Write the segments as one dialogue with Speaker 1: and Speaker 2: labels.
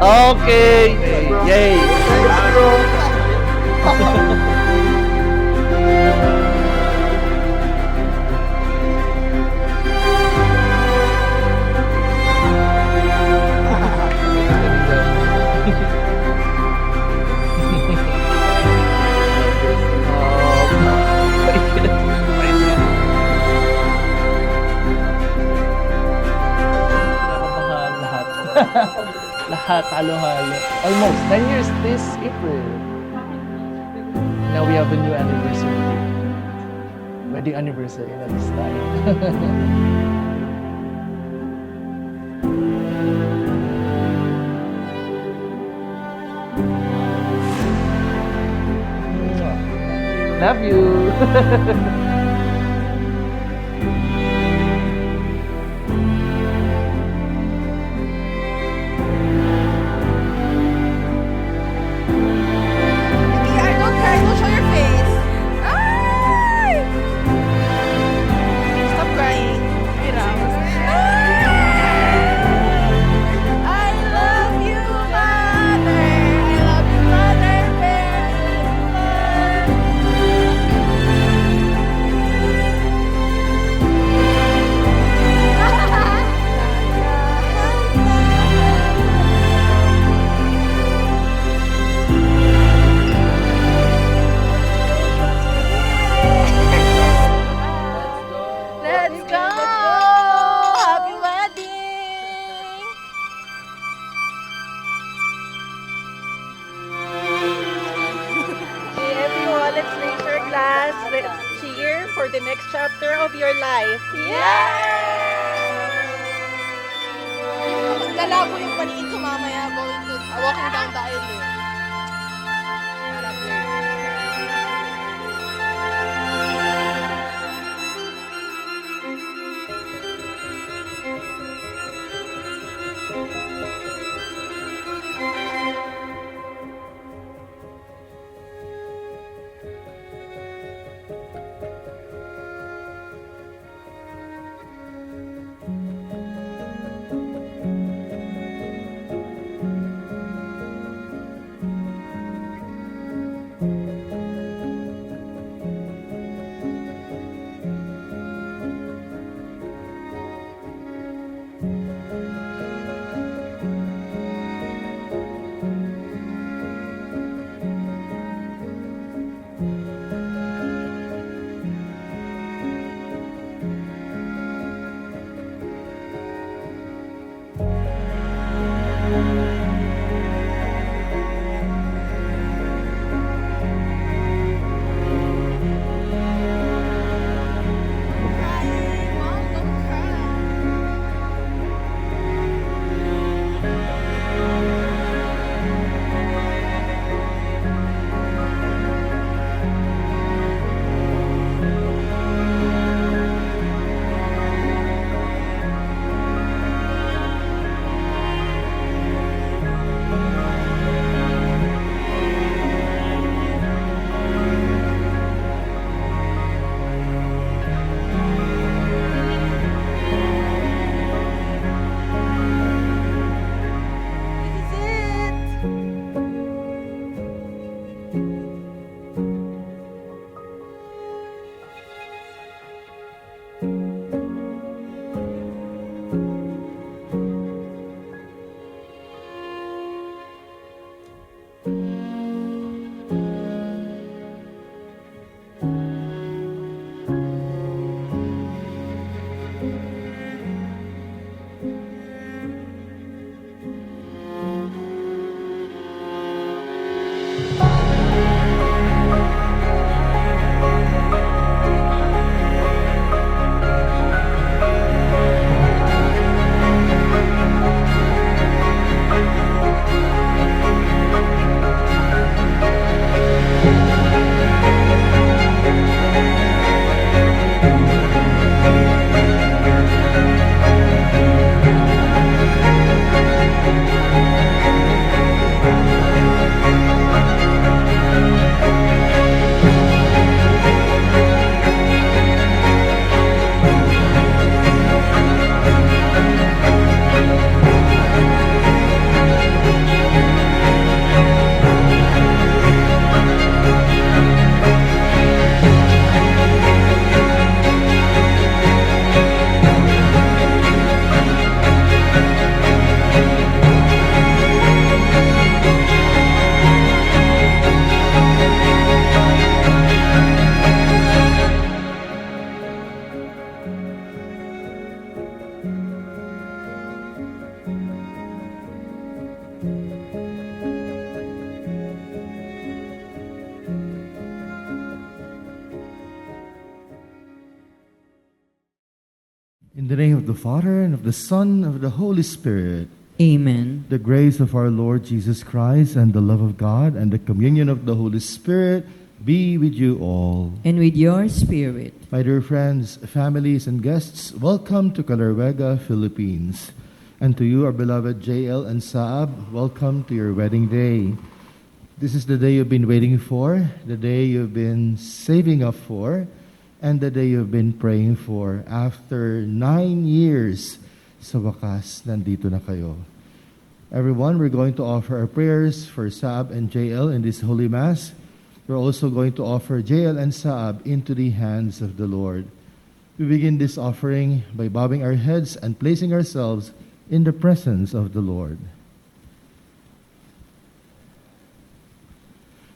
Speaker 1: Okay. Yay. Kinakabahan lahat. Lahat, halo-halo. Almost 10 years this April. Now we have a new anniversary. Wedding anniversary na this time. Love you.
Speaker 2: PR, don't cry. Don't show your face. Ay! Stop crying. Mira. I love you, mother. I love you, mother very Let's go! Happy wedding! Okay, everyone, let's raise your glass. Let's cheer for the next chapter of your life. Lalabo yung paniin ko mamaya going to walking down the aisle. Para blur. This is it.
Speaker 3: In the name of the Father, and of the Son, and of the Holy Spirit.
Speaker 4: Amen.
Speaker 3: The grace of our Lord Jesus Christ, and the love of God, and the communion of the Holy Spirit be with you all.
Speaker 4: And with your spirit.
Speaker 3: My dear friends, families, and guests, welcome to Calaruega, Philippines. And to you, our beloved JL and Saab, welcome to your wedding day. This is the day you've been waiting for, the day you've been saving up for, and the day you've been praying for. After 9 years, sa wakas, nandito na kayo. Everyone, we're going to offer our prayers for Saab and JL in this Holy Mass. We're also going to offer JL and Saab into the hands of the Lord. We begin this offering by bowing our heads and placing ourselves in the presence of the Lord.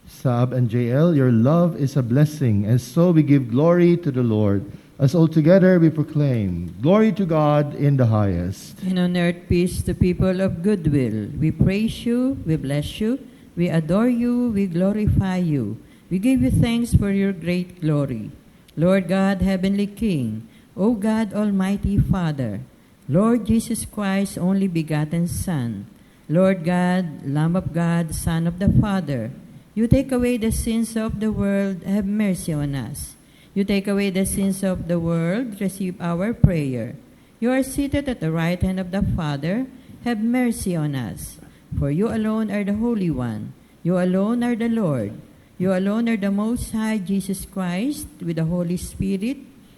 Speaker 3: Saab and JL, your love is a blessing, and so we give glory to the Lord. As all together we proclaim, glory to God in the highest.
Speaker 4: And on earth peace to people of goodwill. We praise you, we bless you, we adore you, we glorify you. We give you thanks for your great glory. Lord God, Heavenly King, O God, Almighty Father, Lord Jesus Christ, only begotten Son, Lord God, Lamb of God, Son of the Father, you take away the sins of the world, have mercy on us. You take away the sins of the world, receive our prayer. You are seated at the right hand of the Father, have mercy on us. For you alone are the Holy One. You alone are the Lord. You alone are the Most High, Jesus Christ, with the Holy Spirit,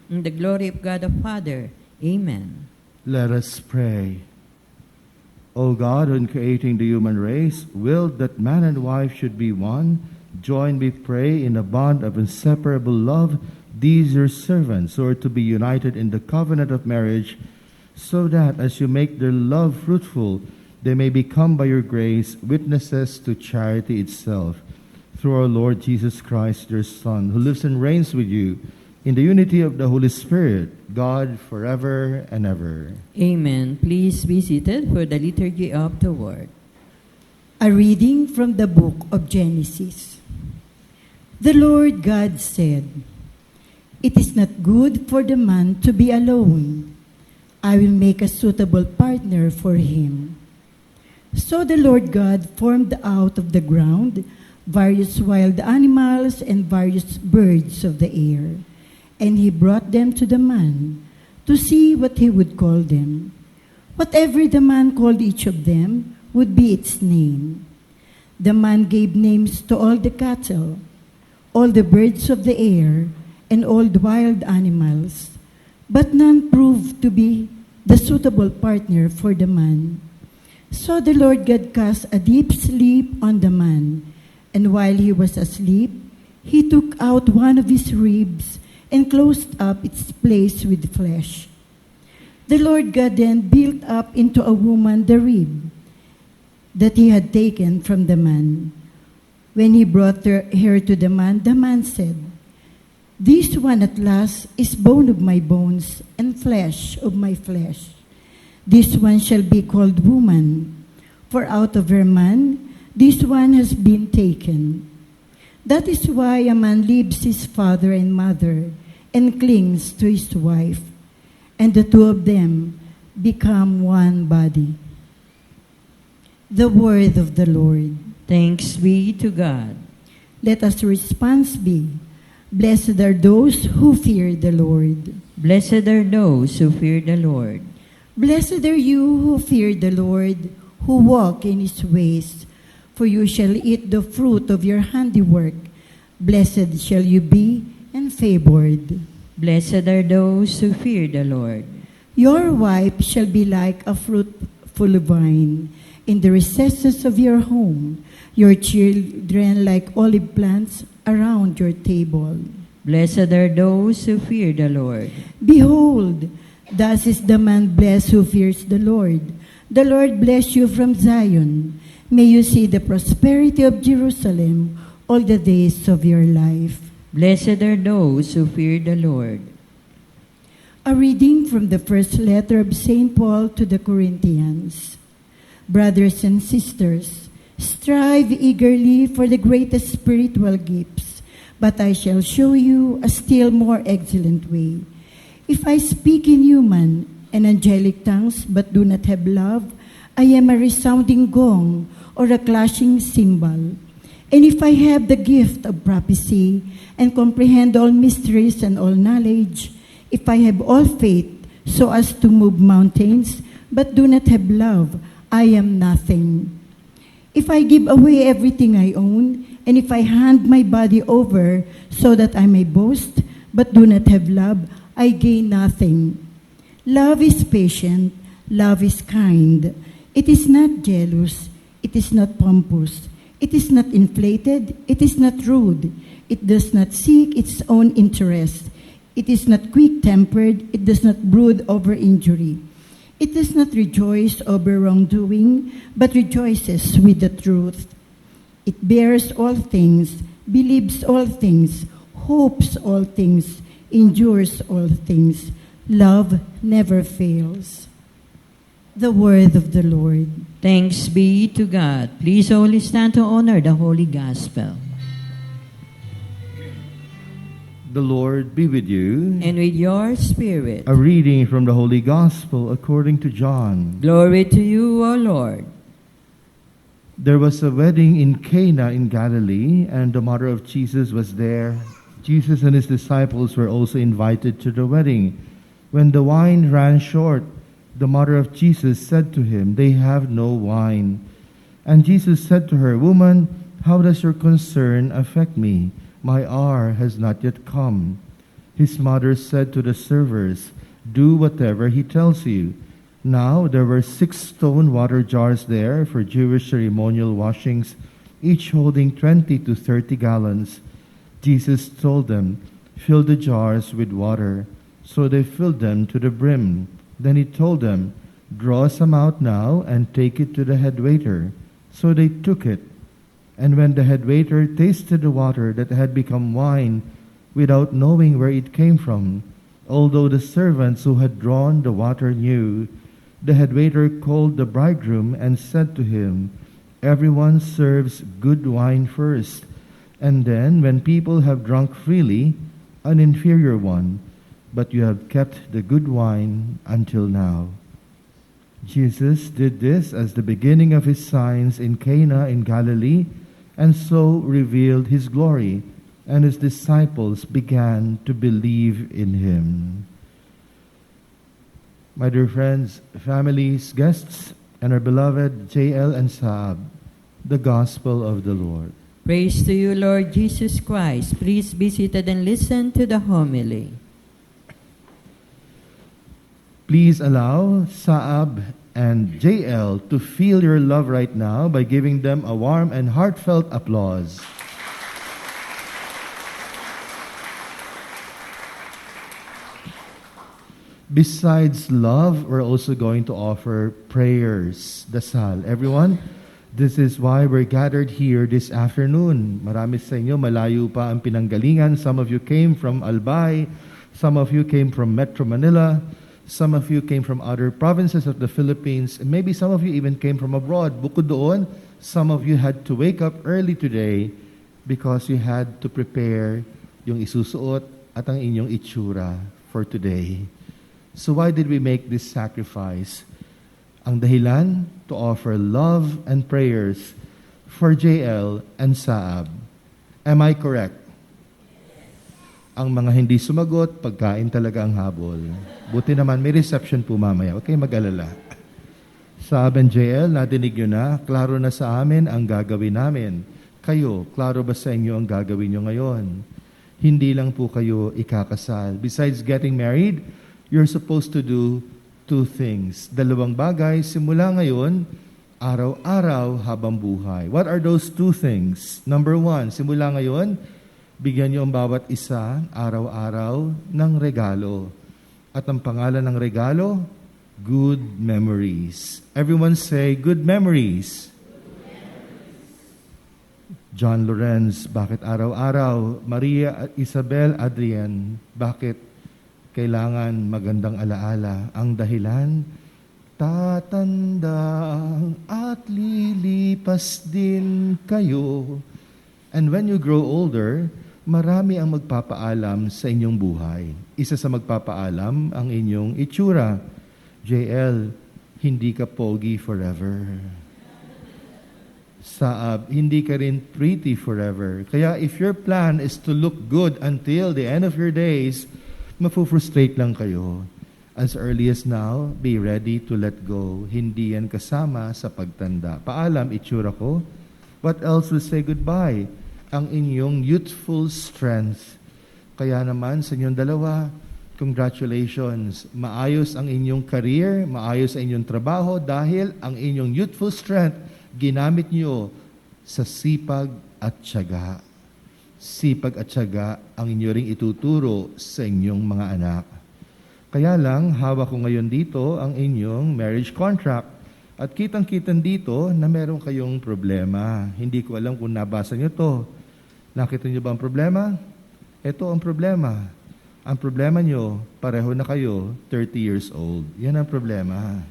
Speaker 4: in the glory of God the Father. Amen.
Speaker 3: Let us pray. O God, in creating the human race, willed that man and wife should be one, join, we pray, in a bond of inseparable love, these your servants who are to be united in the covenant of marriage, so that as you make their love fruitful, they may become by your grace witnesses to charity itself. Through our Lord Jesus Christ, your Son, who lives and reigns with you in the unity of the Holy Spirit, God, forever and ever.
Speaker 4: Amen. Please be seated for the liturgy of the word.
Speaker 5: A reading from the book of Genesis. The Lord God said, "It is not good for the man to be alone. I will make a suitable partner for him." So the Lord God formed out of the ground various wild animals and various birds of the air, and he brought them to the man to see what he would call them. Whatever the man called each of them would be its name. The man gave names to all the cattle, all the birds of the air, and all the wild animals, but none proved to be the suitable partner for the man. So the Lord God cast a deep sleep on the man, and while he was asleep, he took out one of his ribs and closed up its place with flesh. The Lord God then built up into a woman the rib that he had taken from the man. When he brought her to the man said, "This one at last is bone of my bones and flesh of my flesh. This one shall be called woman, for out of her man this one has been taken." That is why a man leaves his father and mother and clings to his wife, and the two of them become one body. The word of the Lord.
Speaker 4: Thanks be to God.
Speaker 5: Let us response be, "Blessed are those who fear the Lord."
Speaker 4: Blessed are those who fear the Lord.
Speaker 5: Blessed are you who fear the Lord, who walk in his ways, for you shall eat the fruit of your handiwork. Blessed shall you be and favored.
Speaker 4: Blessed are those who fear the Lord.
Speaker 5: Your wife shall be like a fruitful vine in the recesses of your home, your children like olive plants around your table.
Speaker 4: Blessed are those who fear the Lord.
Speaker 5: Behold, thus is the man blessed who fears the Lord. The Lord bless you from Zion. May you see the prosperity of Jerusalem all the days of your life.
Speaker 4: Blessed are those who fear the Lord.
Speaker 5: A reading from the first letter of St. Paul to the Corinthians. Brothers and sisters, strive eagerly for the greatest spiritual gifts, but I shall show you a still more excellent way. If I speak in human and angelic tongues, but do not have love, I am a resounding gong or a clashing cymbal. And if I have the gift of prophecy and comprehend all mysteries and all knowledge, if I have all faith so as to move mountains, but do not have love, I am nothing. If I give away everything I own, and if I hand my body over so that I may boast, but do not have love, I gain nothing. Love is patient, love is kind. It is not jealous, it is not pompous, it is not inflated, it is not rude, it does not seek its own interest, it is not quick-tempered, it does not brood over injury. It does not rejoice over wrongdoing, but rejoices with the truth. It bears all things, believes all things, hopes all things, endures all things. Love never fails. The word of the Lord.
Speaker 4: Thanks be to God. Please all stand to honor the Holy Gospel.
Speaker 3: The Lord be with you.
Speaker 4: And with your spirit.
Speaker 3: A reading from the Holy Gospel according to John.
Speaker 4: Glory to you, O Lord.
Speaker 3: There was a wedding in Cana in Galilee, and the mother of Jesus was there. Jesus and his disciples were also invited to the wedding. When the wine ran short, the mother of Jesus said to him, "They have no wine." And Jesus said to her, "Woman, how does your concern affect me? My hour has not yet come." His mother said to the servers, "Do whatever he tells you." Now there were 6 stone water jars there for Jewish ceremonial washings, each holding 20 to 30 gallons. Jesus told them, "Fill the jars with water." So they filled them to the brim. Then he told them, "Draw some out now and take it to the head waiter." So they took it. And when the head waiter tasted the water that had become wine, without knowing where it came from, although the servants who had drawn the water knew, the head waiter called the bridegroom and said to him, "Everyone serves good wine first, and then, when people have drunk freely, an inferior one, but you have kept the good wine until now." Jesus did this as the beginning of his signs in Cana in Galilee, and so revealed his glory, and his disciples began to believe in him. My dear friends, families, guests, and our beloved JL and Saab, the Gospel of the Lord.
Speaker 4: Praise to you, Lord Jesus Christ. Please be seated and listen to the homily.
Speaker 3: Please allow Saab and JL to feel your love right now by giving them a warm and heartfelt applause. Besides love, we're also going to offer prayers, dasal. Everyone, this is why we're gathered here this afternoon. Marami sa inyo, malayo pa ang pinanggalingan. Some of you came from Albay. Some of you came from Metro Manila. Some of you came from other provinces of the Philippines. And maybe some of you even came from abroad. Bukod doon, some of you had to wake up early today because you had to prepare yung isusuot at ang inyong itsura for today. So why did we make this sacrifice? Ang dahilan, to offer love and prayers for JL and Saab. Am I correct? Ang mga hindi sumagot, pagkain talaga ang habol. Buti naman, may reception po mamaya. Okay, mag-alala. Saab and JL, nadinig nyo na, klaro na sa amin ang gagawin namin. Kayo, klaro ba sa inyo ang gagawin nyo ngayon? Hindi lang po kayo ikakasal. Besides getting married, you're supposed to do 2 things. 2 bagay, simula ngayon, araw-araw habang buhay. What are those 2 things? Number 1, simula ngayon, bigyan niyo ang bawat isa araw-araw ng regalo. At ang pangalan ng regalo, good memories. Everyone say, good memories. John Lorenz, bakit araw-araw? Maria Isabel Adrian, bakit kailangan magandang alaala? Ang dahilan, tatanda at lilipas din kayo. And when you grow older, marami ang magpapaalam sa inyong buhay. Isa sa magpapaalam ang inyong itsura. JL, hindi ka pogi forever. Saab, hindi ka rin pretty forever. Kaya if your plan is to look good until the end of your days, mafu-frustrate lang kayo. As early as now, be ready to let go. Hindi yan kasama sa pagtanda. Paalam, itsura ko. What else will say goodbye? Ang inyong youthful strength. Kaya naman sa inyong dalawa, congratulations. Maayos ang inyong career, maayos ang inyong trabaho dahil ang inyong youthful strength ginamit niyo sa sipag at tiyaga. Sipag at tiyaga ang inyo ring ituturo sa inyong mga anak. Kaya lang, hawak ko ngayon dito ang inyong marriage contract. At kitang-kitan dito na meron kayong problema. Hindi ko alam kung nabasa niyo to. Nakita niyo ba ang problema? Ito ang problema. Ang problema niyo, pareho na kayo, 30 years old. Yan ang problema.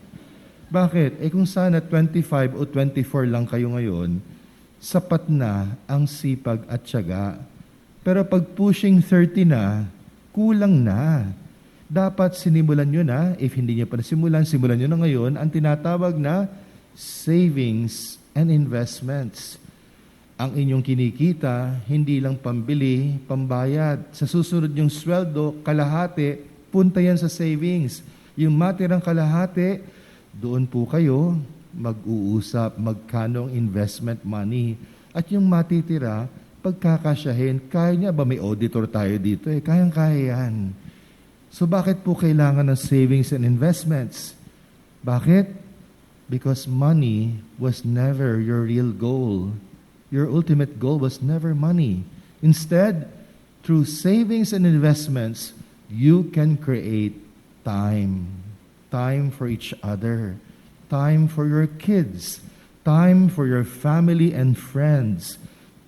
Speaker 3: Bakit? Kung sana 25 o 24 lang kayo ngayon, sapat na ang sipag at tiyaga. Pero pag pushing 30 na, kulang na. Dapat sinimulan nyo na, if hindi nyo pa nasimulan, simulan nyo na ngayon, ang tinatawag na savings and investments. Ang inyong kinikita, hindi lang pambili, pambayad. Sa susunod yung sweldo, kalahati, punta yan sa savings. Yung matirang kalahati, doon po kayo mag-uusap magkano ang investment money. At yung matitira, pagkakasyahin, kaya niya ba? May auditor tayo dito kayang-kaya yan. So bakit po kailangan ng savings and investments? Bakit? Because money was never your real goal. Your ultimate goal was never money. Instead, through savings and investments, you can create time. Time for each other. Time for your kids. Time for your family and friends.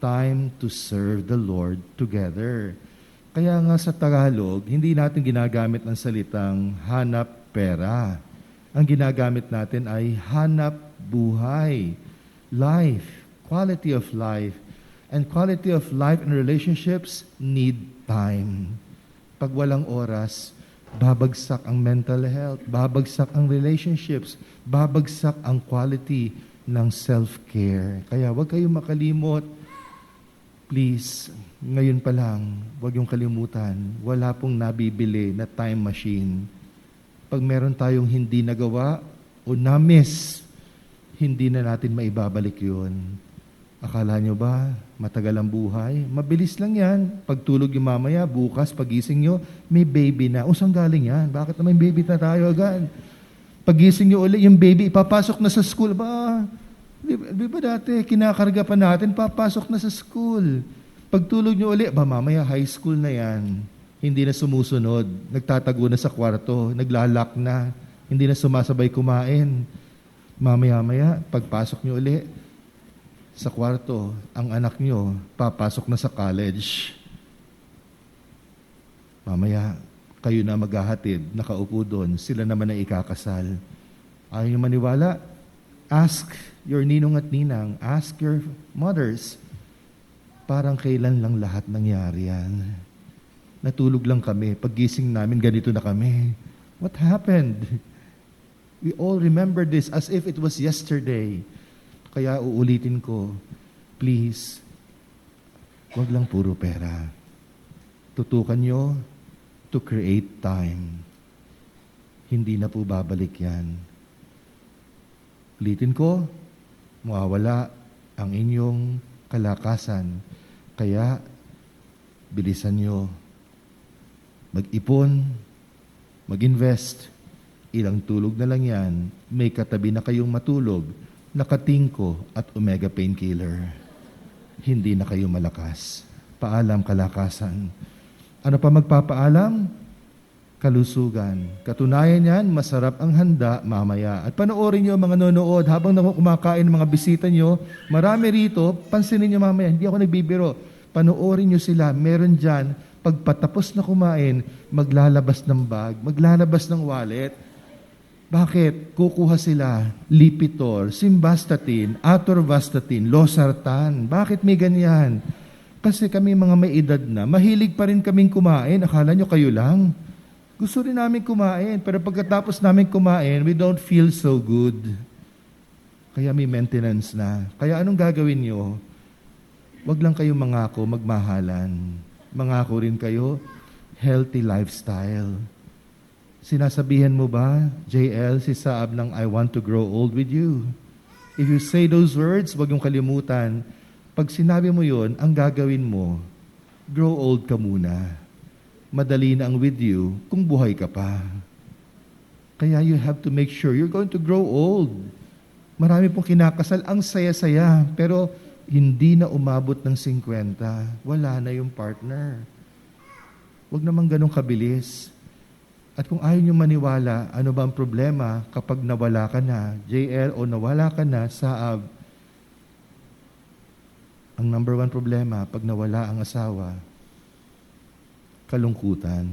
Speaker 3: Time to serve the Lord together. Kaya nga sa Tagalog, hindi natin ginagamit ang salitang hanap pera. Ang ginagamit natin ay hanap buhay, life, quality of life. And quality of life and relationships need time. Pag walang oras, babagsak ang mental health, babagsak ang relationships, babagsak ang quality ng self-care. Kaya huwag kayong makalimot. Please, ngayon pa lang, huwag yung kalimutan, wala pong nabibili na time machine. Pag meron tayong hindi nagawa o na-miss, hindi na natin maibabalik yun. Akala nyo ba, matagal ang buhay? Mabilis lang yan. Pagtulog yung mamaya, bukas, pagising nyo, may baby na. O, saan galing yan? Bakit naman baby na tayo agad? Pagising nyo ulit, yung baby, ipapasok na sa school. Ba, di ba dati, kinakarga pa natin, papasok na sa school. Pagtulog nyo ulit, ba mamaya high school na yan. Hindi na sumusunod. Nagtatago na sa kwarto. Naglalak na. Hindi na sumasabay kumain. Mamaya-maya, pagpasok nyo ulit sa kwarto, ang anak nyo, papasok na sa college. Mamaya, kayo na maghahatid, nakaupo doon, sila naman ang ikakasal. Ayaw nyo maniwala? Ask your ninong at ninang, ask your mothers, parang kailan lang lahat nangyari yan. Natulog lang kami, paggising namin, ganito na kami. What happened? We all remember this as if it was yesterday. Kaya uulitin ko, please, wag lang puro pera. Tutukan nyo to create time. Hindi na po babalik yan. Ulitin ko, mawawala ang inyong kalakasan. Kaya, bilisan nyo. Mag-ipon, mag-invest. Ilang tulog na lang yan. May katabi na kayong matulog. Nakatingko at omega painkiller. Hindi na kayo malakas. Paalam kalakasan. Ano pa magpapaalam? Kalusugan. Katunayan yan, masarap ang handa mamaya. At panoorin nyo mga nanonood habang kumakain ng mga bisita nyo. Marami rito, pansinin nyo mamaya, hindi ako nagbibiro. Panoorin nyo sila, meron dyan, pagpatapos na kumain, maglalabas ng bag, maglalabas ng wallet. Bakit? Kukuha sila Lipitor, Simvastatin, Atorvastatin, Losartan. Bakit may ganyan? Kasi kami mga may edad na, mahilig pa rin kaming kumain. Akala nyo kayo lang? Gusto rin namin kumain, pero pagkatapos namin kumain, we don't feel so good. Kaya may maintenance na. Kaya anong gagawin nyo? Huwag lang kayo mangako, magmahalan. Mangako rin kayo, healthy lifestyle. Sinasabihan mo ba, JL, si Saab ng I want to grow old with you? If you say those words, huwag yung kalimutan. Pag sinabi mo yon, ang gagawin mo, grow old ka muna. Madali na ang with you kung buhay ka pa. Kaya you have to make sure you're going to grow old. Marami pong kinakasal, ang saya-saya, pero hindi na umabot ng 50. Wala na yung partner. Huwag naman ganun kabilis. At kung ayaw nyo maniwala, ano ba ang problema kapag nawala ka na, JL, o nawala ka na, Saab? Ang number one problema, pag nawala ang asawa, kalungkutan.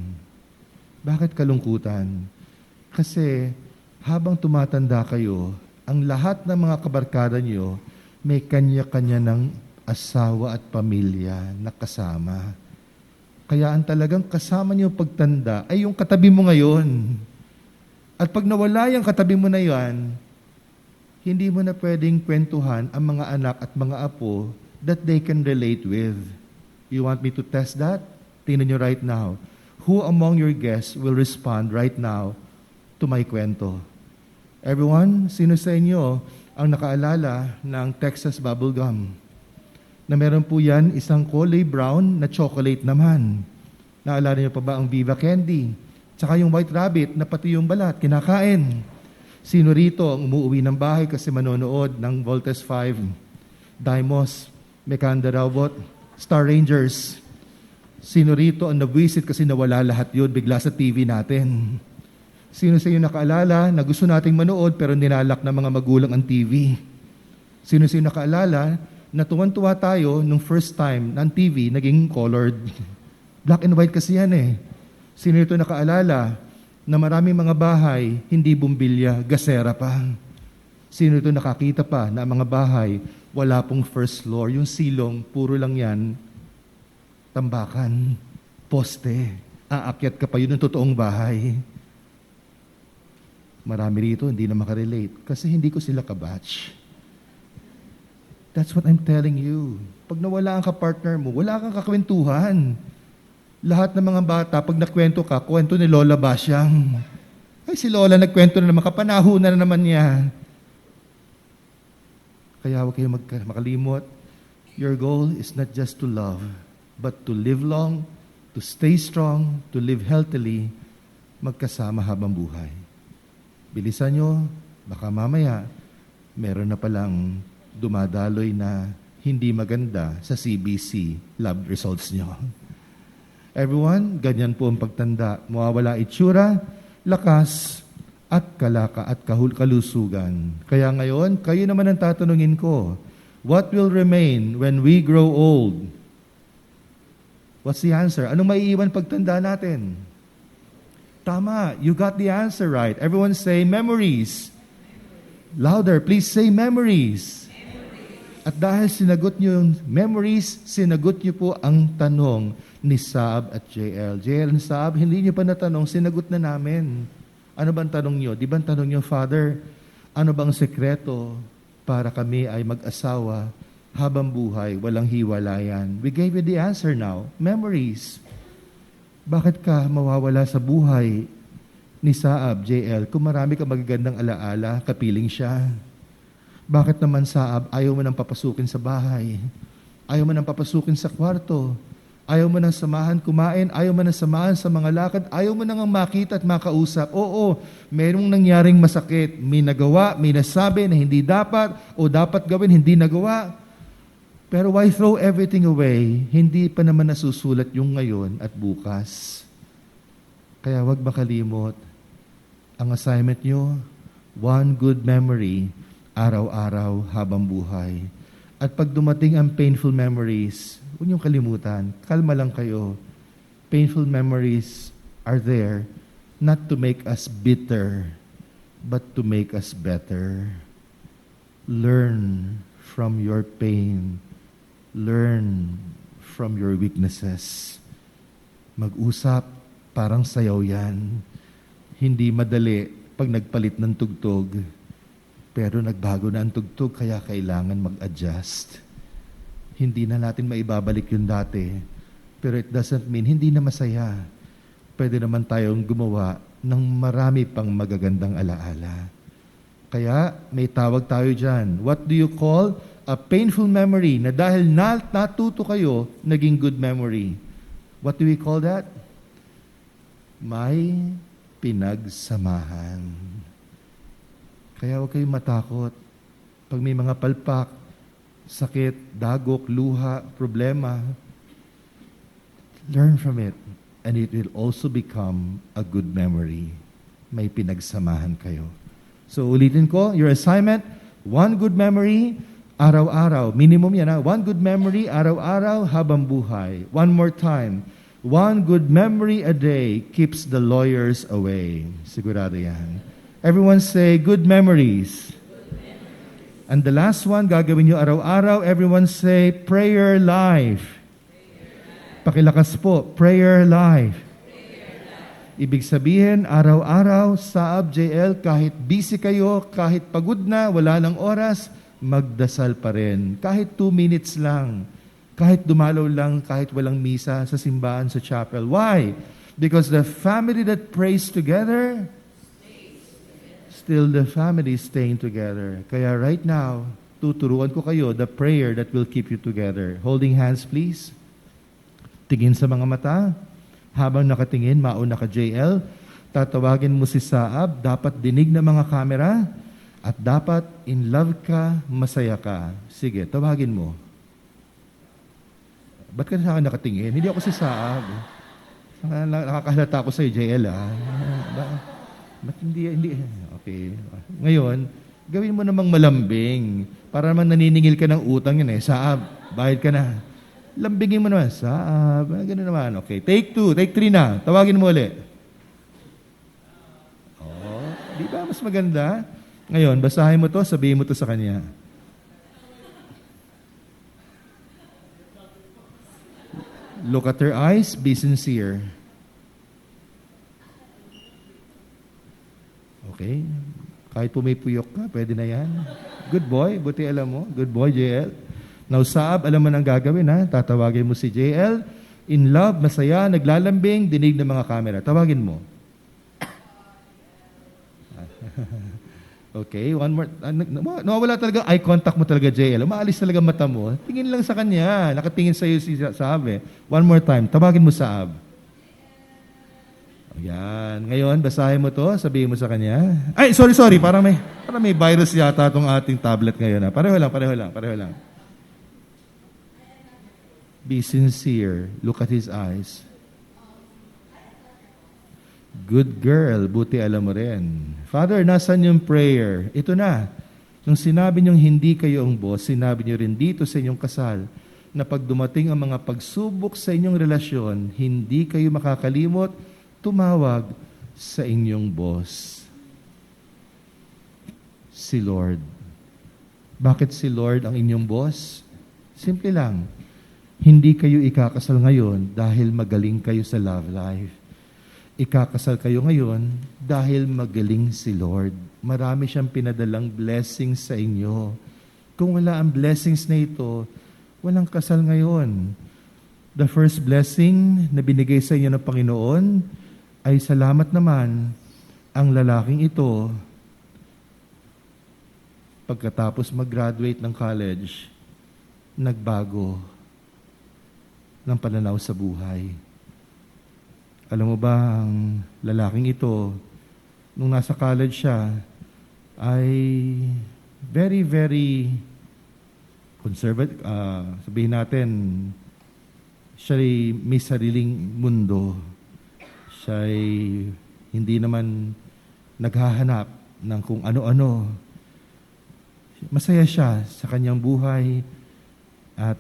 Speaker 3: Bakit kalungkutan? Kasi habang tumatanda kayo, ang lahat ng mga kabarkada nyo, may kanya-kanya ng asawa at pamilya na kasama. Kaya ang talagang kasama nyo pagtanda ay yung katabi mo ngayon. At pag nawala yung katabi mo na yan, hindi mo na pwedeng kwentuhan ang mga anak at mga apo that they can relate with. You want me to test that? Tingnan nyo right now. Who among your guests will respond right now to my kwento? Everyone, sino sa inyo ang nakaalala ng Texas Bubblegum? Na meron po yan isang kulay brown na chocolate naman. Naalala niyo pa ba ang Viva Candy? Tsaka yung White Rabbit na pati yung balat, kinakain. Sino rito ang umuwi ng bahay kasi manonood ng Voltes 5, Dimos, Mekanda Robot, Star Rangers? Sino rito ang nabwisit kasi nawala lahat yun bigla sa TV natin? Sino sa inyo nakaalala na gusto nating manood pero ninalak ng mga magulang ang TV? Sino nakaalala na tuwan-tuwa tayo nung first time ng TV naging colored? Black and white kasi yan eh. Sino ito nakaalala na maraming mga bahay hindi bumbilya, gasera pa? Sino ito nakakita pa na mga bahay wala pong first floor, yung silong puro lang yan tambakan, poste, aakyat ka pa yun ng totoong bahay. Marami rito hindi na makarelate kasi hindi ko sila kabatch. That's what I'm telling you. Pag nawala ang kapartner mo, wala kang kakwentuhan. Lahat ng mga bata, pag nakwento ka, kwento ni Lola Basyang. Ay, si Lola nagkwento na naman, kapanahunan na naman niya. Kaya huwag kayo makalimot. Your goal is not just to love, but to live long, to stay strong, to live healthily, magkasama habang buhay. Bilisan nyo, baka mamaya, meron na palang dumadaloy na hindi maganda sa CBC lab results nyo. Everyone, ganyan po ang pagtanda. Mawawala itsura, lakas, at kalaka at kalusugan. Kaya ngayon, kayo naman ang tatanungin ko, what will remain when we grow old? What's the answer? Anong maiiwan pagtanda natin? Tama, you got the answer right. Everyone say memories. Louder, please say memories. At dahil sinagot niyo yung memories, sinagot niyo po ang tanong ni Saab at JL. JL and Saab, hindi niyo pa natanong, sinagot na namin. Ano bang tanong niyo? Di ba ang tanong niyo, Father, ano bang sekreto para kami ay mag-asawa habang buhay, walang hiwalayan? We gave you the answer now. Memories. Bakit ka mawawala sa buhay ni Saab, JL, kung marami ka magagandang alaala, kapiling siya? Bakit naman, Saab, ayaw mo nang papasukin sa bahay? Ayaw mo nang papasukin sa kwarto? Ayaw mo nang samahan kumain? Ayaw mo nang samahan sa mga lakad? Ayaw mo nang makita at makausap? Oo, merong nangyaring masakit. May nagawa, may nasabi na hindi dapat o dapat gawin, hindi nagawa. Pero why throw everything away? Hindi pa naman nasusulat yung ngayon at bukas. Kaya wag makalimot. Ang assignment nyo, one good memory, araw-araw habang buhay. At pag dumating ang painful memories, huwag niyong kalimutan, kalma lang kayo. Painful memories are there not to make us bitter, but to make us better. Learn from your pain. Learn from your weaknesses. Mag-usap, parang sayaw yan. Hindi madali pag nagpalit ng tugtog. Pero nagbago na ang tugtog, kaya kailangan mag-adjust. Hindi na natin maibabalik yung dati. Pero it doesn't mean hindi na masaya. Pwede naman tayong gumawa ng marami pang magagandang alaala. Kaya may tawag tayo dyan. What do you call a painful memory na dahil natuto kayo, naging good memory? What do we call that? May pinagsamahan. Kaya huwag kayong matakot. Pag may mga palpak, sakit, dagok, luha, problema, learn from it. And it will also become a good memory. May pinagsamahan kayo. So ulitin ko, your assignment, one good memory, araw-araw. Minimum yan ha. One good memory, araw-araw, habang buhay. One more time. One good memory a day keeps the lawyers away. Sigurado yan. Everyone say, good memories. And the last one, gagawin nyo araw-araw. Everyone say, prayer life. Pakilakas po, prayer life. Ibig sabihin, araw-araw, Saab, JL, kahit busy kayo, kahit pagod na, wala ng oras, magdasal pa rin. Kahit 2 minutes lang. Kahit dumalaw lang, kahit walang misa sa simbahan, sa chapel. Why? Because the family that prays together, still the family is staying together. Kaya right now, tuturuan ko kayo the prayer that will keep you together. Holding hands, please. Tingin sa mga mata. Habang nakatingin, mauna ka JL. Tatawagin mo si Saab. Dapat dinig ng mga kamera. At dapat in love ka, masaya ka. Sige, tawagin mo. Ba't ka sa akin nakatingin? Hindi ako si Saab. Nakakahalata ako sa'yo, JL. Ba't hindi? Okay. Ngayon, gawin mo namang malambing. Para naman naniningil ka ng utang yun eh. Saab, bayad ka na. Lambingin mo naman. Saab, gano'n naman. Okay, take 2, take 3 na. Tawagin mo ulit. Oh, di ba mas maganda? Ngayon, basahin mo to, sabihin mo to sa kanya. Look at her eyes, be sincere. Okay? Kahit pumipuyok ka, pwede na yan. Good boy, buti alam mo. Good boy, JL. Now, Saab, alam mo nang gagawin, ha? Tatawagin mo si JL. In love, masaya, naglalambing, dinig ng mga camera. Tawagin mo. Okay, one more. Nawawala talaga eye contact mo talaga, JL. Umaalis talaga mata mo. Tingin lang sa kanya. Nakatingin sa'yo si Saab, eh. One more time. Tawagin mo Saab. Yan. Ngayon, basahin mo to. Sabihin mo sa kanya. Ay, sorry. Parang may virus yata itong ating tablet ngayon. Ha? Pareho lang. Be sincere. Look at his eyes. Good girl. Buti alam mo rin. Father, nasan yung prayer? Ito na. Nung sinabi niyong hindi kayo ang boss, sinabi niyo rin dito sa inyong kasal na pag dumating ang mga pagsubok sa inyong relasyon, hindi kayo makakalimot tumawag sa inyong boss. Si Lord. Bakit si Lord ang inyong boss? Simple lang. Hindi kayo ikakasal ngayon dahil magaling kayo sa love life. Ikakasal kayo ngayon dahil magaling si Lord. Marami siyang pinadalang blessings sa inyo. Kung wala ang blessings na ito, walang kasal ngayon. The first blessing na binigay sa inyo ng Panginoon ay salamat naman ang lalaking ito pagkatapos mag-graduate ng college, nagbago ng pananaw sa buhay. Alam mo ba, ang lalaking ito, nung nasa college siya, ay very, very conservative. Sabihin natin, siya'y may sariling mundo. Siya'y hindi naman naghahanap ng kung ano-ano. Masaya siya sa kanyang buhay at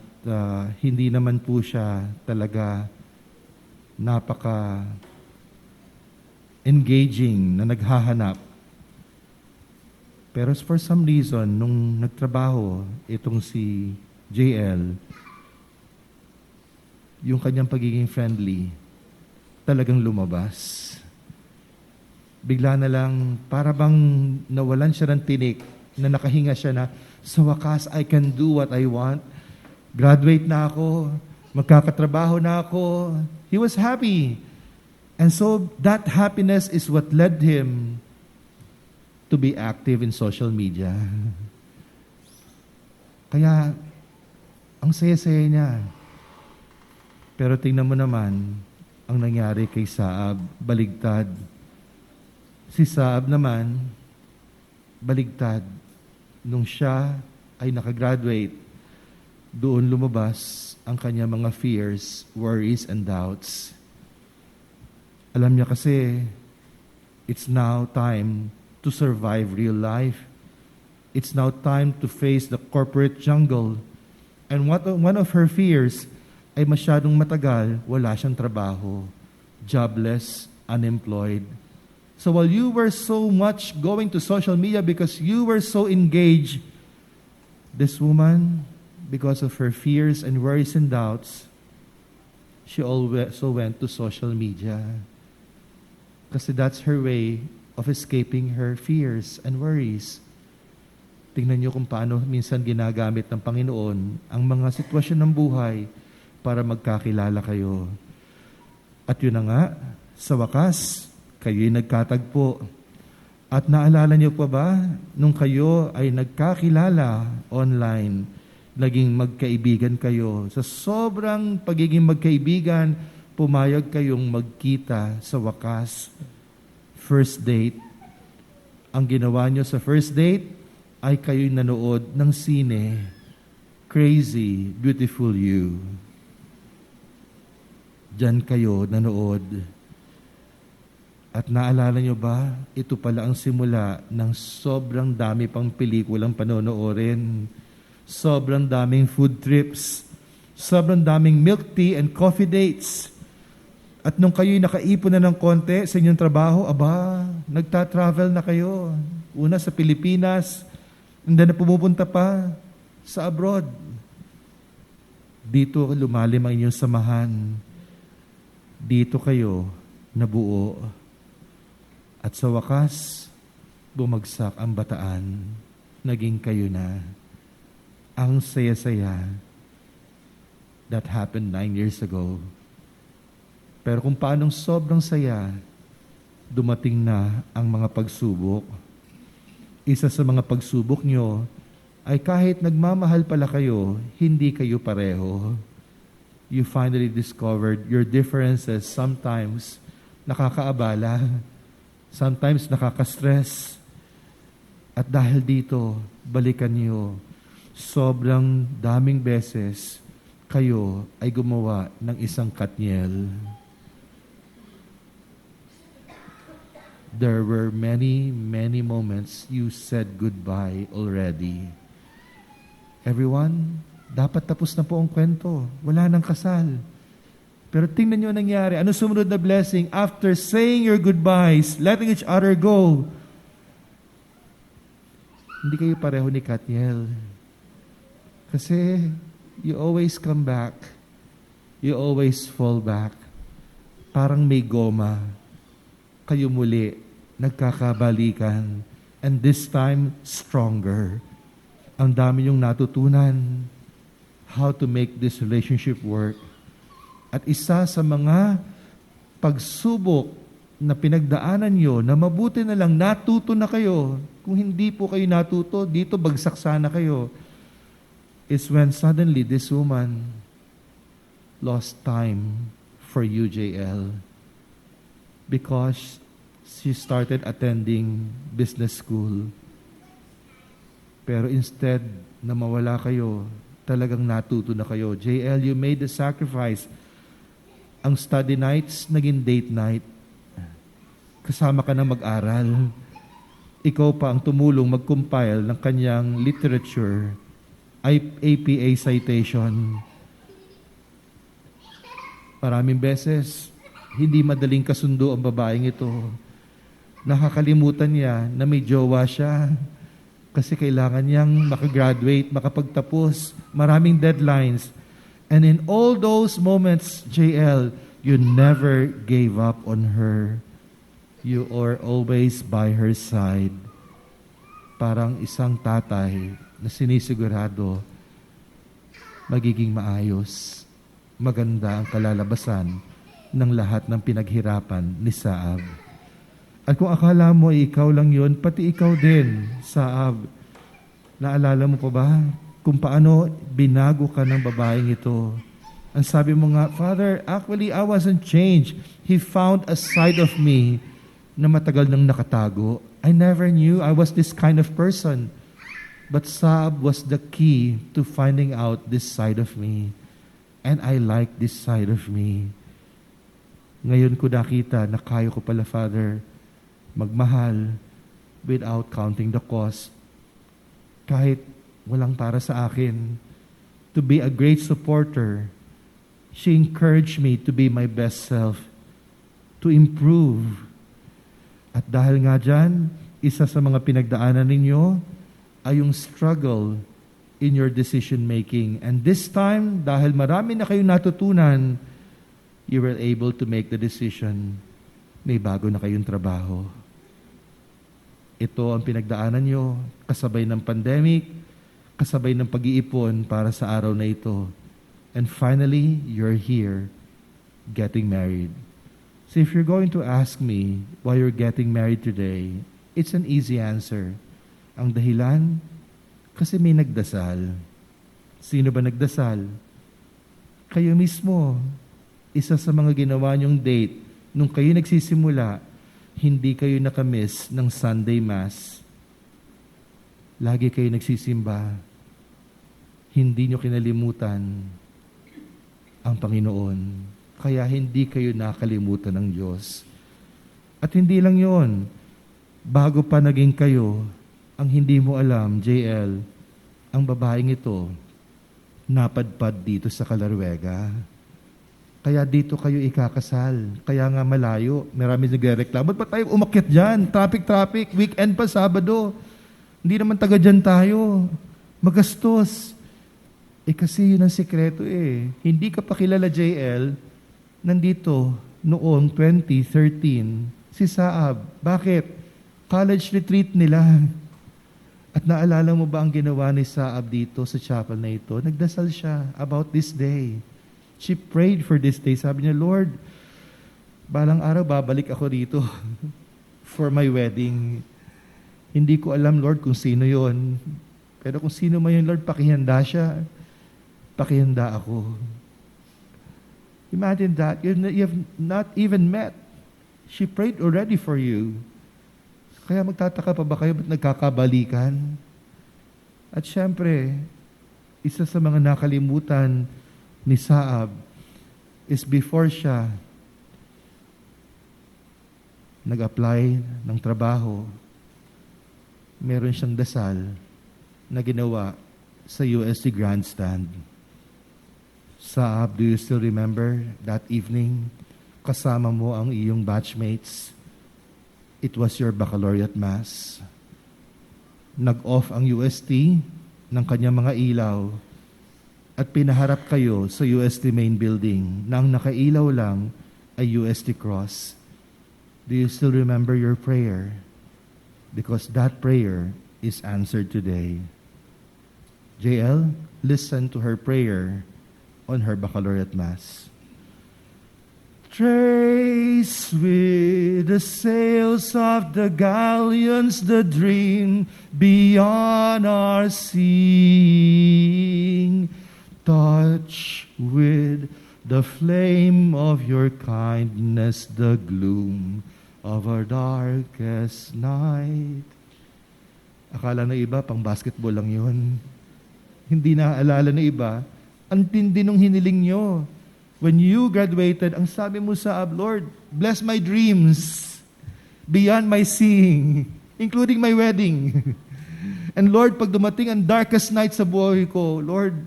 Speaker 3: hindi naman po siya talaga napaka engaging na naghahanap. Pero for some reason, nung nagtrabaho itong si JL, yung kanyang pagiging friendly, talagang lumabas. Bigla na lang, para bang nawalan siya ng tinik, na nakahinga siya na, sa wakas, I can do what I want. Graduate na ako, magkakatrabaho na ako. He was happy. And so that happiness is what led him to be active in social media. Kaya, ang saya-saya niya. Pero tingnan mo naman, ang nangyari kay Saab, baligtad. Si Saab naman, baligtad. Nung siya ay nakagraduate, doon lumabas ang kanya mga fears, worries, and doubts. Alam niya kasi, it's now time to survive real life. It's now time to face the corporate jungle. And one of her fears ay masyadong matagal, wala siyang trabaho, jobless, unemployed. So while you were so much going to social media because you were so engaged, this woman, because of her fears and worries and doubts, she also went to social media. Kasi that's her way of escaping her fears and worries. Tingnan niyo kung paano minsan ginagamit ng Panginoon ang mga sitwasyon ng buhay para magkakilala kayo. At yun na nga, sa wakas, kayo'y nagkatagpo. At naalala niyo pa ba, nung kayo ay nagkakilala online, naging magkaibigan kayo. Sa sobrang pagiging magkaibigan, pumayag kayong magkita sa wakas. First date. Ang ginawa niyo sa first date ay kayo'y nanood ng sine. Crazy, Beautiful You. Diyan kayo nanood. At naalala nyo ba, ito pala ang simula ng sobrang dami pang pelikulang panonoorin. Sobrang daming food trips. Sobrang daming milk tea and coffee dates. At nung kayo'y nakaipon na ng konti sa inyong trabaho, aba, nagta-travel na kayo. Una sa Pilipinas, and then pumupunta pa sa abroad. Dito lumalim ang inyong samahan. Dito kayo nabuo. At sa wakas, bumagsak ang bataan. Naging kayo na. Ang saya-saya. That happened 9 years ago. Pero kung paanong sobrang saya, dumating na ang mga pagsubok. Isa sa mga pagsubok nyo ay kahit nagmamahal pala kayo, hindi kayo pareho. You finally discovered your differences sometimes nakakaabala. Sometimes nakaka-stress. At dahil dito, balikan niyo, sobrang daming beses kayo ay gumawa ng isang Katniel. There were many, many moments you said goodbye already. Everyone, dapat tapos na po ang kwento. Wala nang kasal. Pero tingnan nyo ang nangyari. Ano sumunod na blessing? After saying your goodbyes, letting each other go, hindi kayo pareho ni Katniel. Kasi you always come back. You always fall back. Parang may goma. Kayo muli, nagkakabalikan. And this time, stronger. Ang dami yung natutunan. How to make this relationship work. At isa sa mga pagsubok na pinagdaanan nyo, na mabuti na lang natuto na kayo. Kung hindi po kayo natuto, dito bagsak sana kayo. Is when suddenly this woman lost time for UJL because she started attending business school. Pero instead na mawala kayo, talagang natuto na kayo. JL, you made the sacrifice. Ang study nights, naging date night. Kasama ka na mag-aral. Ikaw pa ang tumulong mag-compile ng kanyang literature, APA citation. Maraming beses, hindi madaling kasundo ang babaeng ito. Nakakalimutan niya na may jowa siya kasi kailangan niyang makagraduate, makapagtapos. Maraming deadlines. And in all those moments, JL, You never gave up on her. You are always by her side. Parang isang tatay na sinisigurado magiging maayos, maganda ang kalalabasan ng lahat ng pinaghirapan ni Saab. At kung akala mo ay ikaw lang yun, pati ikaw din, Saab. Naalala mo pa ba kung paano binago ka ng babaeng ito? Ang sabi mo nga, Father, actually I wasn't changed. He found a side of me na matagal nang nakatago. I never knew I was this kind of person. But Saab was the key to finding out this side of me. And I like this side of me. Ngayon ko nakita na kaya ko pala, Father, magmahal without counting the cost. Kahit walang para sa akin. To be a great supporter. She encouraged me to be my best self. To improve. At dahil nga dyan, isa sa mga pinagdaanan ninyo ay yung struggle in your decision making. And this time, dahil marami na kayong natutunan, you were able to make the decision. May bago na kayong trabaho. Ito ang pinagdaanan nyo, kasabay ng pandemic, kasabay ng pag-iipon para sa araw na ito. And finally, you're here, getting married. So if you're going to ask me why you're getting married today, it's an easy answer. Ang dahilan, kasi may nagdasal. Sino ba nagdasal? Kayo mismo. Isa sa mga ginawa niyong date, nung kayo nagsisimula, hindi kayo nakamiss ng Sunday Mass. Lagi kayo nagsisimba. Hindi niyo kinalimutan ang Panginoon. Kaya hindi kayo nakalimutan ng Diyos. At hindi lang yon, bago pa naging kayo, ang hindi mo alam, JL, ang babaeng ito, napadpad dito sa Kalarwega. Kaya dito kayo ikakasal. Kaya nga malayo. Marami nagreklamo. Ba't tayo umakyat dyan? Traffic. Weekend pa, Sabado. Hindi naman taga dyan tayo. Magastos. Kasi yun ang sikreto eh. Hindi ka pa kilala, JL, nandito noong 2013, si Saab. Bakit? College retreat nila. At naalala mo ba ang ginawa ni Saab dito sa chapel na ito? Nagdasal siya about this day. She prayed for this day. Sabi niya, Lord, balang araw babalik ako dito for my wedding. Hindi ko alam, Lord, kung sino yon. Pero kung sino man yun, Lord, pakihanda siya. Pakihanda ako. Imagine that. You have not even met. She prayed already for you. Kaya magtataka pa ba kayo ba't nagkakabalikan? At syempre, isa sa mga nakalimutan ni Saab is before siya nag-apply ng trabaho, meron siyang dasal na ginawa sa UST Grandstand. Saab, do you still remember that evening? Kasama mo ang iyong batchmates. It was your baccalaureate mass. Nag-off ang UST ng kanyang mga ilaw at pinaharap kayo sa UST main building na ang nakailaw lang ay UST cross. Do you still remember your prayer? Because that prayer is answered today. JL, listen to her prayer on her baccalaureate mass. Trace with the sails of the galleons the dream beyond our seeing. Touch with the flame of your kindness the gloom of our darkest night. Akala na iba, pang basketball lang yun. Hindi naaalala na iba. Ang tindi nung hiniling nyo. When you graduated, ang sabi mo sa Lord, bless my dreams beyond my seeing, including my wedding. And Lord, pag dumating ang darkest night sa buhay ko, Lord,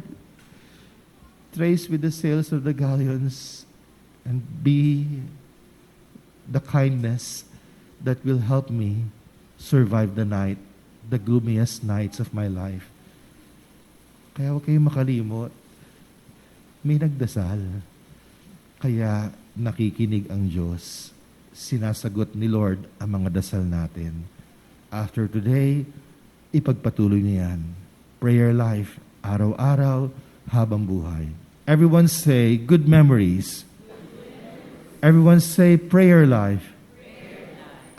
Speaker 3: trace with the sails of the galleons and be the kindness that will help me survive the night, the gloomiest nights of my life. Kaya huwag kayong makalimot. May nagdasal. Kaya nakikinig ang Diyos. Sinasagot ni Lord ang mga dasal natin. After today, ipagpatuloy niya yan. Prayer life, araw-araw, habang buhay. Everyone say, good memories. Everyone say, prayer life.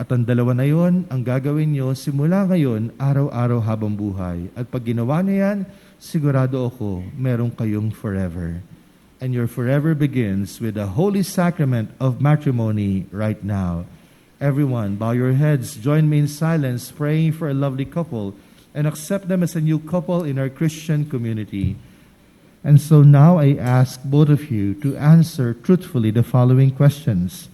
Speaker 3: At ang dalawa na yon, ang gagawin nyo simula ngayon, araw-araw habang buhay. At pag ginawa niyo yan, sigurado ako, meron kayong forever. And your forever begins with the holy sacrament of matrimony right now. Everyone, bow your heads, join me in silence, praying for a lovely couple, and accept them as a new couple in our Christian community. And so now I ask both of you to answer truthfully the following questions.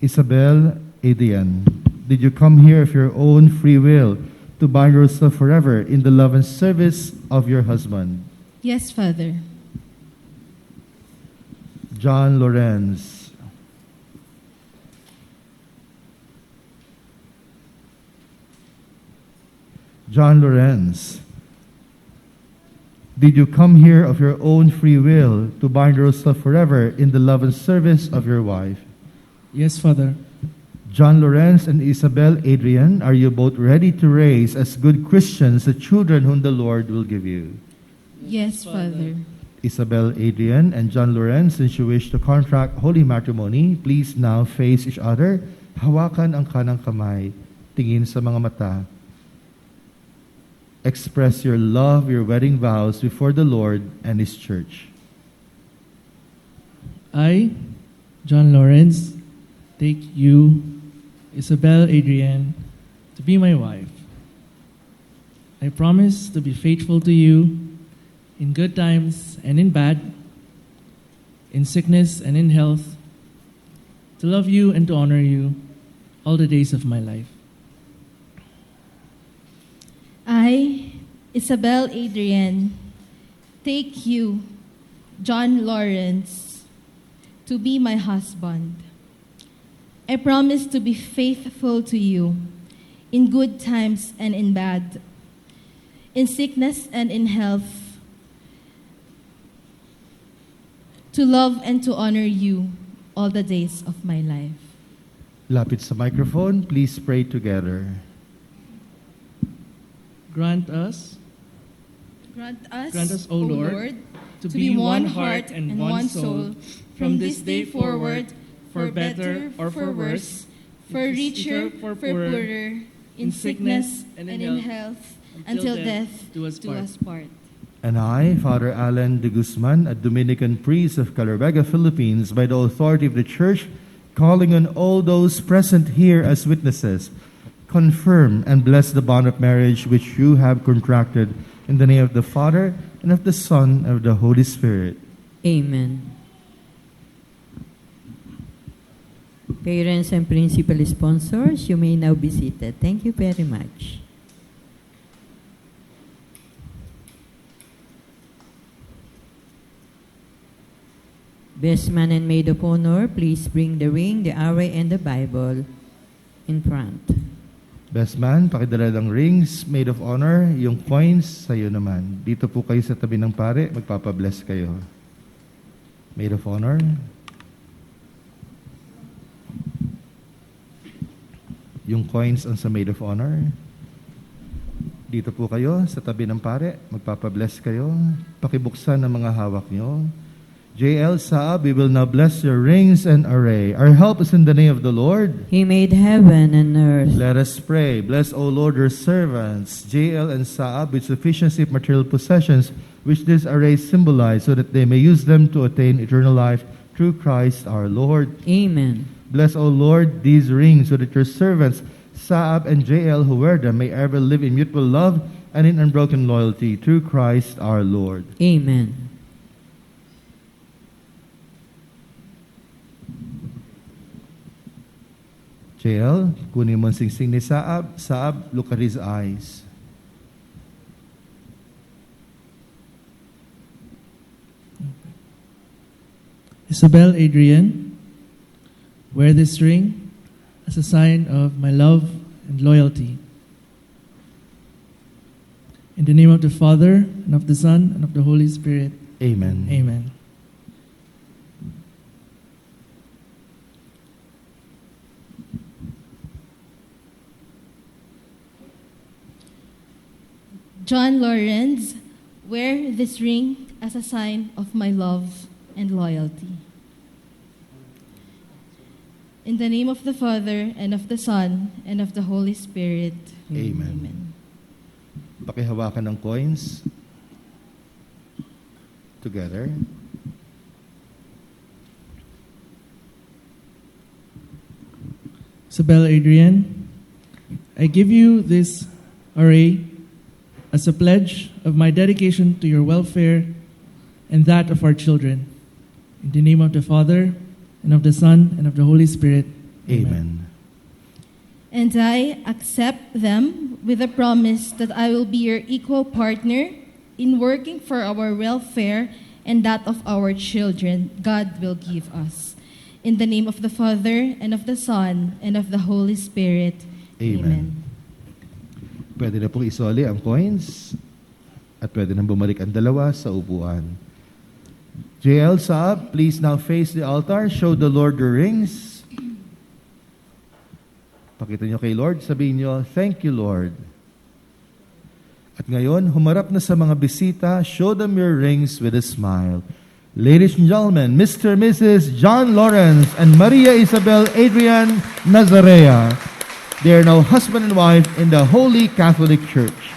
Speaker 3: Isabel, Adrian, did you come here of your own free will to bind yourself forever in the love and service of your husband?
Speaker 2: Yes, Father.
Speaker 3: John Lorenz. John Lorenz, did you come here of your own free will to bind yourself forever in the love and service of your wife?
Speaker 1: Yes, Father.
Speaker 3: John Lorenz and Isabel Adrian, are you both ready to raise as good Christians the children whom the Lord will give you?
Speaker 2: Yes, Father.
Speaker 3: Isabel Adrian and John Lorenz, since you wish to contract holy matrimony, please now face each other. Hawakan ang kanang kamay. Tingin sa mga mata. Express your love, your wedding vows before the Lord and His church.
Speaker 6: I, John Lawrence, take you, Isabel Adrian, to be my wife. I promise to be faithful to you in good times and in bad, in sickness and in health, to love you and to honor you all the days of my life.
Speaker 7: I, Isabel Adrian, take you, John Lawrence, to be my husband. I promise to be faithful to you in good times and in bad, in sickness and in health, to love and to honor you all the days of my life.
Speaker 3: Lapit sa microphone, please pray together.
Speaker 6: Grant us,
Speaker 7: Grant us,
Speaker 6: O Lord,
Speaker 7: to be one heart and one soul from this day forward, for better or for worse, for richer, for poorer, in sickness and in health, until death do us part.
Speaker 3: And I, Father Alan de Guzman, a Dominican priest of Calorvega, Philippines, by the authority of the Church, calling on all those present here as witnesses, confirm and bless the bond of marriage which you have contracted in the name of the Father, and of the Son, and of the Holy Spirit.
Speaker 4: Amen. Parents and principal sponsors, you may now be seated. Thank you very much. Best man and maid of honor, please bring the ring, the array, and the Bible in front.
Speaker 3: Best man, pakidala ng rings, maid of honor, yung coins, sa'yo naman. Dito po kayo sa tabi ng pare, magpapabless kayo. Maid of honor. Yung coins ang sa maid of honor. Dito po kayo sa tabi ng pare, magpapabless kayo. Pakibuksan ang mga hawak nyo. JL Saab, we will now bless your rings and array. Our help is in the name of the Lord.
Speaker 4: He made heaven and earth.
Speaker 3: Let us pray. Bless, O Lord, your servants, JL and Saab, with sufficiency of material possessions, which this array symbolize, so that they may use them to attain eternal life through Christ our Lord.
Speaker 4: Amen.
Speaker 3: Bless, O Lord, these rings, so that your servants, Saab and JL, who wear them, may ever live in mutual love and in unbroken loyalty through Christ our Lord.
Speaker 4: Amen.
Speaker 3: JL, kunin mo ang singsing ni Saab. Saab, look at his eyes.
Speaker 6: Isabel Adrian, wear this ring as a sign of my love and loyalty. In the name of the Father, and of the Son, and of the Holy Spirit.
Speaker 3: Amen.
Speaker 6: Amen.
Speaker 7: John Lawrence, wear this ring as a sign of my love and loyalty. In the name of the Father, and of the Son, and of the Holy Spirit.
Speaker 3: Amen. Pakihawakan ng coins. Together.
Speaker 6: Isabel Adrian, I give you this array as a pledge of my dedication to your welfare and that of our children. In the name of the Father, and of the Son, and of the Holy Spirit.
Speaker 3: Amen.
Speaker 7: And I accept them with the promise that I will be your equal partner in working for our welfare and that of our children God will give us. In the name of the Father, and of the Son, and of the Holy Spirit.
Speaker 3: Amen. Pwede na pong isoli ang coins at pwede na bumalik ang dalawa sa upuan. JL Saab, please now face the altar. Show the Lord your rings. Pakita nyo kay Lord. Sabihin nyo, thank you, Lord. At ngayon, humarap na sa mga bisita. Show them your rings with a smile. Ladies and gentlemen, Mr. and Mrs. John Lawrence and Maria Isabel Adrian Nazarea. They are now husband and wife in the Holy Catholic Church.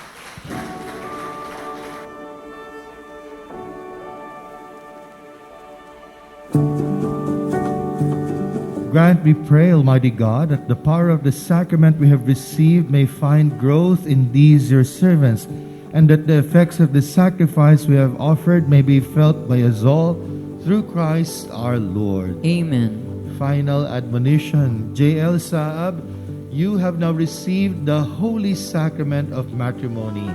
Speaker 3: Grant, we pray, Almighty God, that the power of the sacrament we have received may find growth in these your servants, and that the effects of the sacrifice we have offered may be felt by us all through Christ our Lord.
Speaker 4: Amen.
Speaker 3: Final admonition. J.L. Saab, you have now received the holy sacrament of matrimony.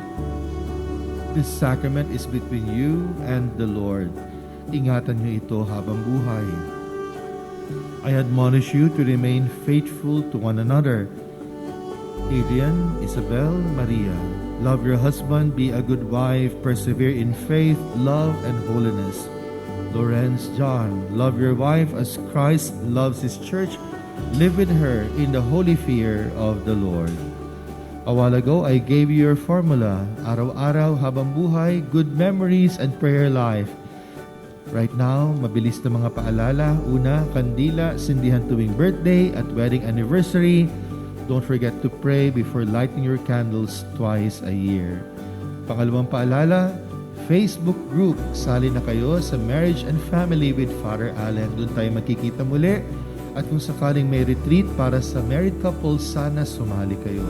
Speaker 3: This sacrament is between you and the Lord. Ingatan niyo ito habang buhay. I admonish you to remain faithful to one another. Adrian, Isabel, Maria, love your husband, be a good wife, persevere in faith, love, and holiness. Lawrence, John, love your wife as Christ loves His church. Live with her in the holy fear of the Lord. A while ago, I gave you your formula. Araw-araw, habang buhay, good memories, and prayer life. Right now, mabilis na mga paalala. Una, kandila, sindihan tuwing birthday at wedding anniversary. Don't forget to pray before lighting your candles twice a year. Pangalawang paalala, Facebook group. Sali na kayo sa Marriage and Family with Father Allen. Doon tayo magkikita muli. At kung sakaling may retreat para sa married couples, sana sumali kayo.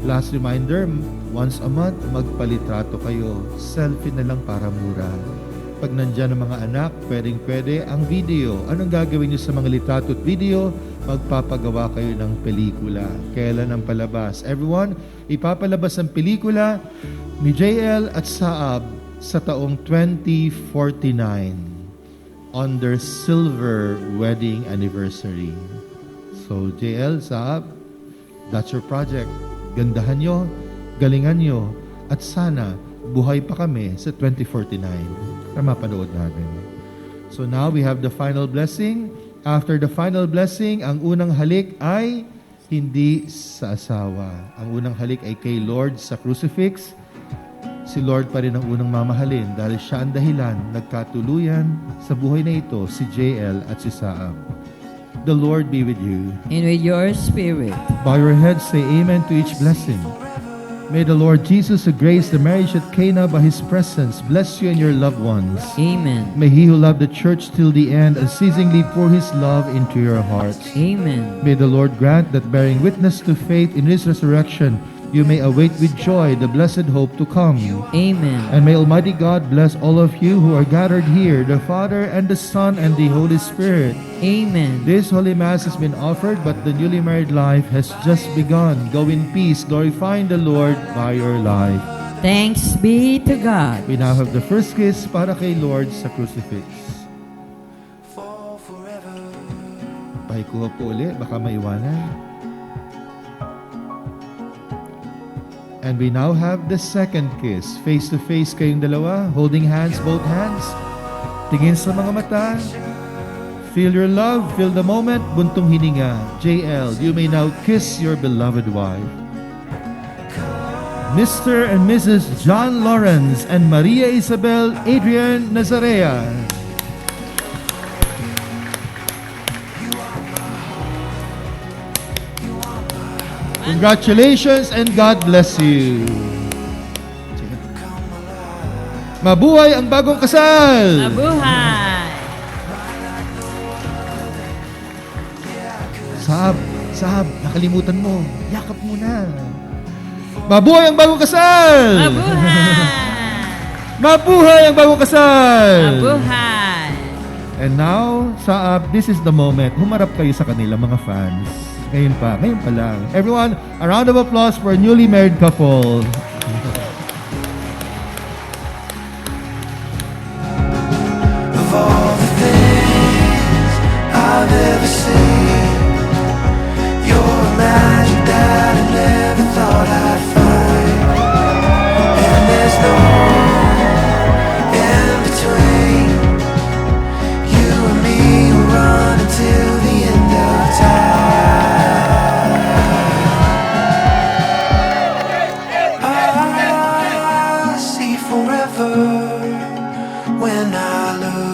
Speaker 3: Last reminder, once a month, magpalitrato kayo. Selfie na lang para mura. Pag nandyan ang mga anak, pwedeng-pwede ang video. Anong gagawin nyo sa mga litrato at video? Magpapagawa kayo ng pelikula. Kailan ang palabas? Everyone, ipapalabas ang pelikula ni JL at Saab sa taong 2049 on their silver wedding anniversary. So, JL, Saab, that's your project. Gandahan nyo, galingan nyo, at sana buhay pa kami sa 2049 para mapanood natin. So now we have the final blessing. After the final blessing, ang unang halik ay hindi sa asawa. Ang unang halik ay kay Lord sa crucifix. Si Lord pa rin ang unang mamahalin dahil siya ang dahilan, nagkatuluyan sa buhay na ito si JL at si Saab. The Lord be with you.
Speaker 4: And with your spirit.
Speaker 3: Bow your heads, say amen to each blessing. May the Lord Jesus, who graced the marriage at Cana by His presence, bless you and your loved ones.
Speaker 4: Amen.
Speaker 3: May He who loved the church till the end unceasingly pour His love into your hearts.
Speaker 4: Amen.
Speaker 3: May the Lord grant that bearing witness to faith in His resurrection, you may await with joy the blessed hope to come.
Speaker 4: Amen.
Speaker 3: And may Almighty God bless all of you who are gathered here, the Father and the Son and the Holy Spirit.
Speaker 4: Amen.
Speaker 3: This Holy Mass has been offered, but the newly married life has just begun. Go in peace, glorifying the Lord by your life.
Speaker 4: Thanks be to God.
Speaker 3: We now have the first kiss para kay Lord sa crucifix. Pakikuha po ulit, baka maiwanan. And we now have the second kiss. Face to face kayong dalawa, holding hands, both hands. Tingin sa mga mata. Feel your love, feel the moment, buntong hininga. JL, you may now kiss your beloved wife. Mr. and Mrs. John Lawrence and Maria Isabel Adrian Nazarea. Congratulations and God bless you. Mabuhay ang bagong kasal!
Speaker 4: Mabuhay!
Speaker 3: Saab, nakalimutan mo. Yakap mo na. Mabuhay ang bagong kasal!
Speaker 4: Mabuhay!
Speaker 3: Mabuhay ang bagong kasal!
Speaker 4: Mabuhay!
Speaker 3: And now, Saab, this is the moment. Humarap kayo sa kanila, mga fans. Ngayon pa lang. Everyone, a round of applause for a newly married couple.
Speaker 8: Of all the things I've ever seen, you're a magic that I never thought I'd find. And there's no in between. You and me will run until the end of time. I see forever when I look